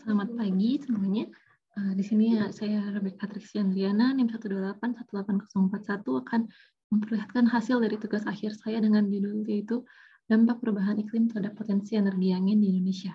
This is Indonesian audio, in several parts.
Selamat pagi semuanya. Di sini saya Rebecca Trixiandriana, NIM 1281801 akan memperlihatkan hasil dari tugas akhir saya dengan judul yaitu dampak perubahan iklim terhadap potensi energi angin di Indonesia.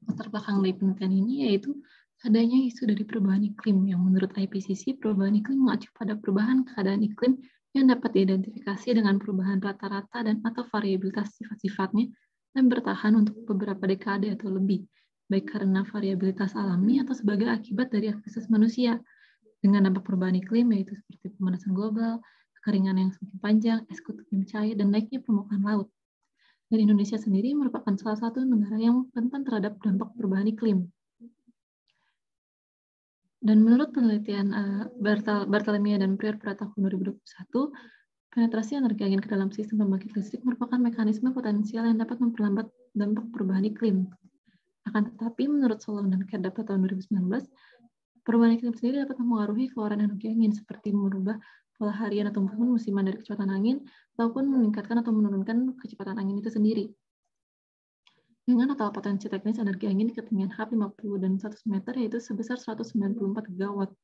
Latar belakang dari penelitian ini yaitu adanya isu dari perubahan iklim yang menurut IPCC perubahan iklim mengacu pada perubahan keadaan iklim yang dapat diidentifikasi dengan perubahan rata-rata dan atau variabilitas sifat-sifatnya dan bertahan untuk beberapa dekade atau lebih, baik karena variabilitas alami atau sebagai akibat dari aktivitas manusia dengan dampak perubahan iklim yaitu seperti pemanasan global, kekeringan yang semakin panjang, es kutub yang cair, dan naiknya permukaan laut. Dan Indonesia sendiri merupakan salah satu negara yang rentan terhadap dampak perubahan iklim. Dan menurut penelitian Bartolomea dan Prior pada tahun 2021, penetrasi energi angin ke dalam sistem pembangkit listrik merupakan mekanisme potensial yang dapat memperlambat dampak perubahan iklim. Akan tetapi, menurut Solong dan Kerdap pada tahun 2019, perubahan iklim sendiri dapat mempengaruhi keluaran energi angin seperti merubah pola harian atau musiman dari kecepatan angin, ataupun meningkatkan atau menurunkan kecepatan angin itu sendiri. Dengan total potensi teknis energi angin di ketinggian H50 dan 100 meter yaitu sebesar 194 gigawatt.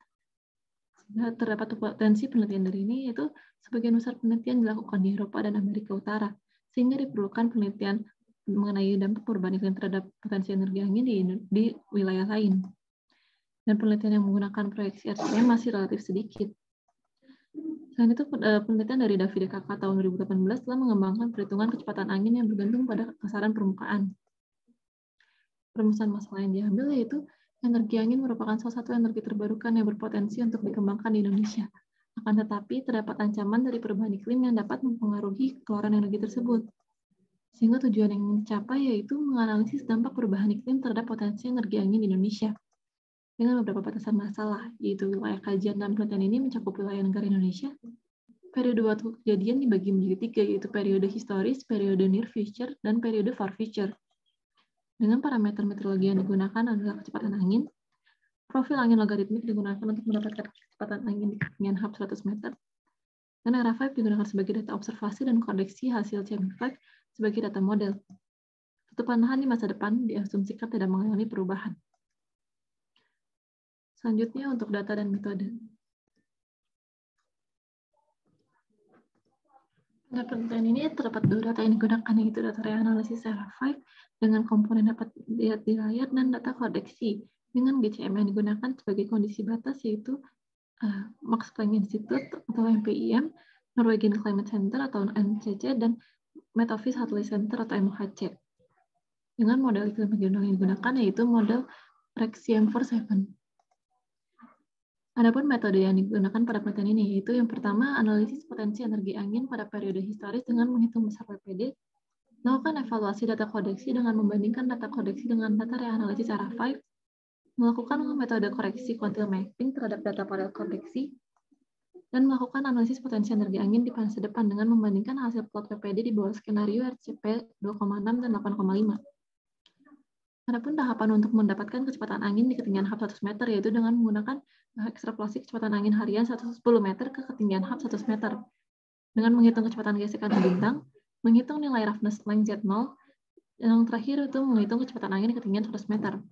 Sehingga terdapat potensi penelitian dari ini yaitu sebagian besar penelitian dilakukan di Eropa dan Amerika Utara, sehingga diperlukan penelitian mengenai dampak perubahan iklim terhadap potensi energi angin di wilayah lain. Dan penelitian yang menggunakan proyeksi RCM masih relatif sedikit. Selain itu, penelitian dari Davide Kakak tahun 2018 telah mengembangkan perhitungan kecepatan angin yang bergantung pada kasaran permukaan. Perumusan masalah yang diambil yaitu energi angin merupakan salah satu energi terbarukan yang berpotensi untuk dikembangkan di Indonesia. Akan tetapi, terdapat ancaman dari perubahan iklim yang dapat mempengaruhi keluaran energi tersebut. Sehingga tujuan yang ingin dicapai yaitu menganalisis dampak perubahan iklim terhadap potensi energi angin di Indonesia. Dengan beberapa batasan masalah, yaitu wilayah kajian dan penelitian ini mencakup wilayah negara Indonesia. Periode waktu kejadian dibagi menjadi 3, yaitu periode historis, periode near future, dan periode far future. Dengan parameter meteorologi yang digunakan adalah kecepatan angin, profil angin logaritmik digunakan untuk mendapatkan kecepatan angin di ketinggian H100 meter, dan ERA5 digunakan sebagai data observasi dan koreksi hasil CM5 sebagai data model. Tutupan lahan di masa depan diasumsikan tidak mengalami perubahan. Selanjutnya untuk data dan metode. Pada penelitian ini terdapat 2 data yang digunakan, yaitu data reanalisis ERA5 dengan komponen dapat dilihat di layar dan data koreksi dengan GCM yang digunakan sebagai kondisi batas, yaitu Max Planck Institute atau MPIM, Norwegian Climate Center atau NCC, dan Met Office Hadley Center atau MHC. Dengan model iklim regional yang digunakan yaitu model REC-CM47. Adapun metode yang digunakan pada penelitian ini yaitu yang pertama, analisis potensi energi angin pada periode historis dengan menghitung besar PPD, melakukan evaluasi data koreksi dengan membandingkan data koreksi dengan data reanalisis ERA5, melakukan metode koreksi quantile mapping terhadap data model koreksi, dan melakukan analisis potensi energi angin di masa depan dengan membandingkan hasil plot PPD di bawah skenario RCP 2,6 dan 8,5. Adapun tahapan untuk mendapatkan kecepatan angin di ketinggian H100 meter yaitu dengan menggunakan ekstrapolasi kecepatan angin harian 110 meter ke ketinggian H100 meter. Dengan menghitung kecepatan gesekan bintang, menghitung nilai roughness length Z0, dan yang terakhir itu menghitung kecepatan angin di ketinggian 100 meter.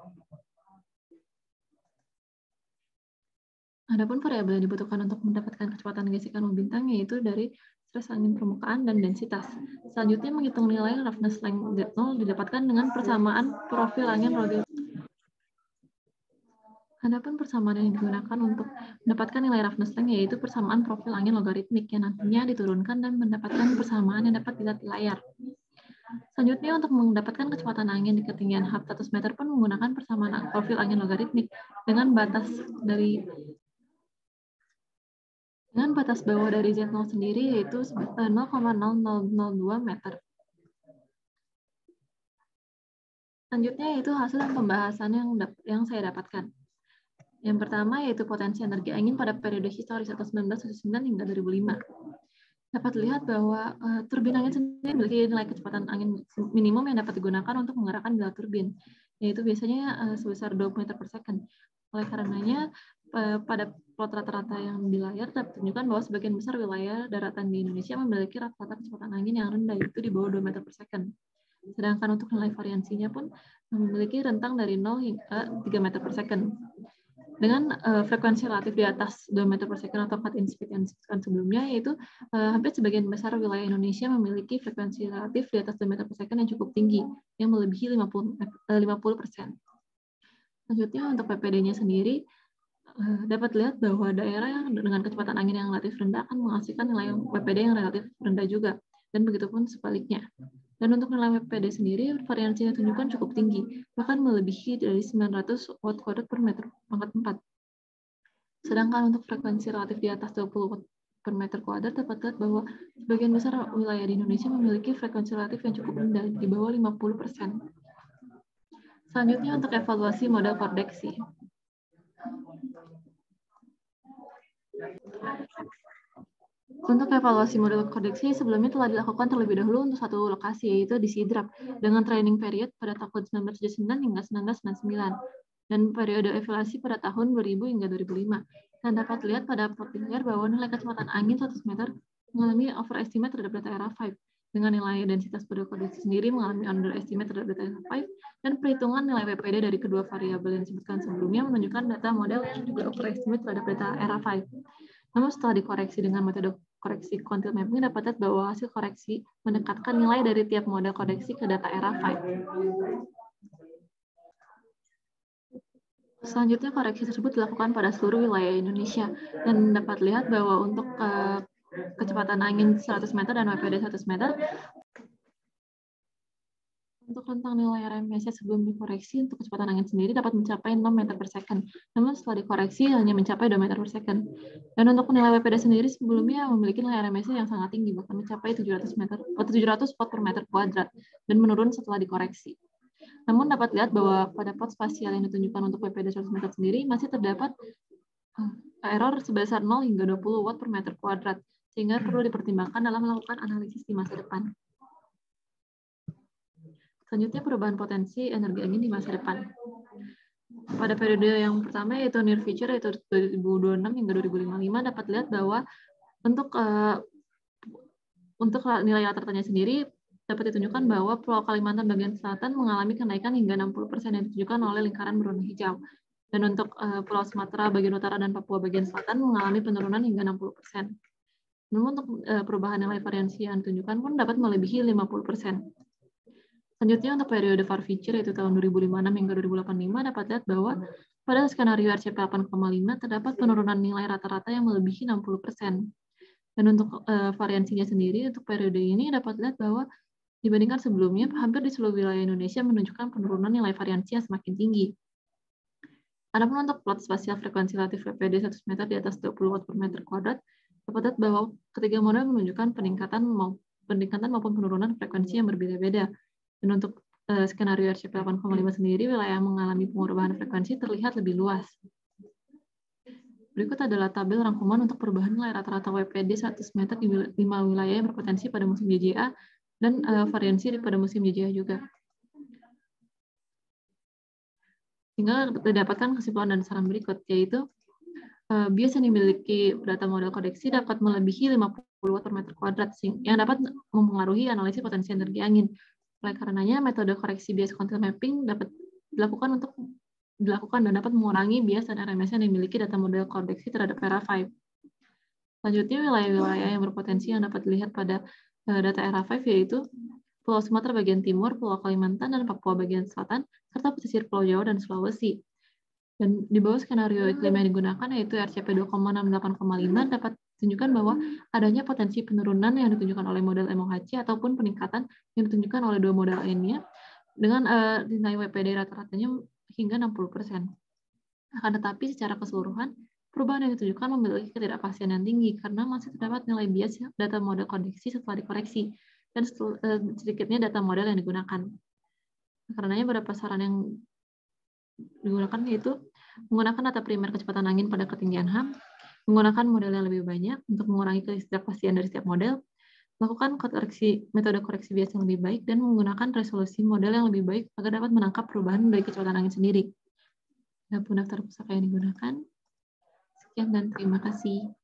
Adapun variabel yang dibutuhkan untuk mendapatkan kecepatan gesekan bintang yaitu dari stres angin permukaan dan densitas. Selanjutnya menghitung nilai roughness length Z0 didapatkan dengan persamaan profil angin logaritmik. Adapun persamaan yang digunakan untuk mendapatkan nilai roughness length yaitu persamaan profil angin logaritmik yang nantinya diturunkan dan mendapatkan persamaan yang dapat dilihat di layar. Selanjutnya untuk mendapatkan kecepatan angin di ketinggian H100 meter pun menggunakan persamaan profil angin logaritmik dengan batas bawah dari Z0 sendiri yaitu 0,0002 meter. Selanjutnya yaitu hasil pembahasan yang saya dapatkan. Yang pertama yaitu potensi energi angin pada periode historis atau 1979 hingga 2005. Dapat dilihat bahwa turbin angin sendiri memiliki nilai kecepatan angin minimum yang dapat digunakan untuk menggerakkan bila turbin, yaitu biasanya sebesar 20 meter per second. Oleh karenanya, pada plot rata-rata yang di layar dapat menunjukkan bahwa sebagian besar wilayah daratan di Indonesia memiliki rata-rata kecepatan angin yang rendah, yaitu di bawah 2 meter per second. Sedangkan untuk nilai variansinya pun memiliki rentang dari 0 hingga 3 meter per second. Dengan frekuensi relatif di atas 2 meter per second atau cut-in speed yang disebutkan sebelumnya, yaitu hampir sebagian besar wilayah Indonesia memiliki frekuensi relatif di atas 2 meter per second yang cukup tinggi, yang melebihi 50%. Selanjutnya untuk PPD-nya sendiri, dapat lihat bahwa daerah yang dengan kecepatan angin yang relatif rendah akan menghasilkan nilai PPD yang relatif rendah juga, dan begitupun sebaliknya. Dan untuk nilai PPD sendiri, variansi yang ditunjukkan cukup tinggi, bahkan melebihi dari 900 watt kuadrat per meter pangkat 4. Sedangkan untuk frekuensi relatif di atas 20 watt per meter kuadrat, dapat lihat bahwa sebagian besar wilayah di Indonesia memiliki frekuensi relatif yang cukup rendah, di bawah 50%. Selanjutnya untuk evaluasi model koreksi. Untuk evaluasi model koreksi sebelumnya telah dilakukan terlebih dahulu untuk satu lokasi, yaitu di Sidrap, dengan training period pada tahun 1979 hingga 1999, dan periode evaluasi pada tahun 2000 hingga 2005. Dan dapat lihat pada plot layar bahwa nilai kecepatan angin 100 meter mengalami overestimate terhadap data era 5, dengan nilai densitas model koreksi sendiri mengalami underestimate terhadap data era 5, dan perhitungan nilai PPD dari kedua variabel yang disebutkan sebelumnya menunjukkan data model yang juga overestimate terhadap data era 5. Namun setelah dikoreksi dengan metode koreksi quantile mapping, dapat lihat bahwa hasil koreksi mendekatkan nilai dari tiap model koreksi ke data era 5. Selanjutnya, koreksi tersebut dilakukan pada seluruh wilayah Indonesia, dan dapat lihat bahwa untuk kecepatan angin 100 meter dan WPD 100 meter, untuk rentang nilai RMS sebelum dikoreksi untuk kecepatan angin sendiri dapat mencapai 6 meter per second, namun setelah dikoreksi hanya mencapai 2 meter per second. Dan untuk nilai WPD sendiri sebelumnya memiliki nilai RMS yang sangat tinggi, bahkan mencapai 700 watt per meter kuadrat, dan menurun setelah dikoreksi. Namun dapat lihat bahwa pada plot spasial yang ditunjukkan untuk WPD 100 meter sendiri masih terdapat error sebesar 0 hingga 20 watt per meter kuadrat, sehingga perlu dipertimbangkan dalam melakukan analisis di masa depan. Selanjutnya, perubahan potensi energi angin di masa depan. Pada periode yang pertama, yaitu near future, yaitu 2026 hingga 2055, dapat lihat bahwa untuk nilai rata-ratanya sendiri, dapat ditunjukkan bahwa Pulau Kalimantan bagian selatan mengalami kenaikan hingga 60% yang ditunjukkan oleh lingkaran berwarna hijau. Dan untuk Pulau Sumatera bagian utara dan Papua bagian selatan mengalami penurunan hingga 60%. Namun untuk perubahan nilai variansi yang ditunjukkan pun dapat melebihi 50%. Selanjutnya untuk periode far future, yaitu tahun 2056 hingga 2085, dapat lihat bahwa pada skenario RCP 8,5 terdapat penurunan nilai rata-rata yang melebihi 60%. Dan untuk variansinya sendiri, untuk periode ini dapat lihat bahwa dibandingkan sebelumnya, hampir di seluruh wilayah Indonesia menunjukkan penurunan nilai variansi yang semakin tinggi. Adapun untuk plot spasial frekuensi relatif WPD 100 meter di atas 20 watt per meter kuadrat, dapat lihat bahwa ketiga model menunjukkan peningkatan maupun penurunan frekuensi yang berbeda-beda. Dan untuk skenario RCP 8,5 sendiri, wilayah yang mengalami perubahan frekuensi terlihat lebih luas. Berikut adalah tabel rangkuman untuk perubahan nilai rata-rata WPD 100 meter di 5 wilayah yang berpotensi pada musim JJA dan variansi pada musim JJA juga. Sehingga didapatkan kesimpulan dan saran berikut, yaitu bias yang dimiliki data model koreksi dapat melebihi 50 watt per meter kuadrat, yang dapat mempengaruhi analisis potensi energi angin. Oleh karenanya, metode koreksi bias quantile mapping dapat dilakukan dan dapat mengurangi bias dan RMS yang dimiliki data model koreksi terhadap era 5. Selanjutnya, wilayah-wilayah yang berpotensi yang dapat dilihat pada data era 5 yaitu Pulau Sumatera bagian timur, Pulau Kalimantan, dan Papua bagian selatan, serta pesisir Pulau Jawa dan Sulawesi. Dan di bawah skenario iklim yang digunakan, yaitu RCP 2,68,5, dapat ditunjukkan bahwa adanya potensi penurunan yang ditunjukkan oleh model MOHC ataupun peningkatan yang ditunjukkan oleh dua model lainnya dengan nilai WPD rata-ratanya hingga 60%. Akan tetapi secara keseluruhan, perubahan yang ditunjukkan memiliki ketidakpastian yang tinggi karena masih terdapat nilai bias data model koreksi setelah dikoreksi dan sedikitnya data model yang digunakan. Karenanya beberapa saran yang digunakan yaitu menggunakan data primer kecepatan angin pada ketinggian HAM, menggunakan model yang lebih banyak untuk mengurangi ketidakpastian dari setiap model, melakukan metode koreksi bias yang lebih baik, dan menggunakan resolusi model yang lebih baik agar dapat menangkap perubahan dari kecepatan angin sendiri. Adapun daftar pusaka yang digunakan, Sekian dan terima kasih.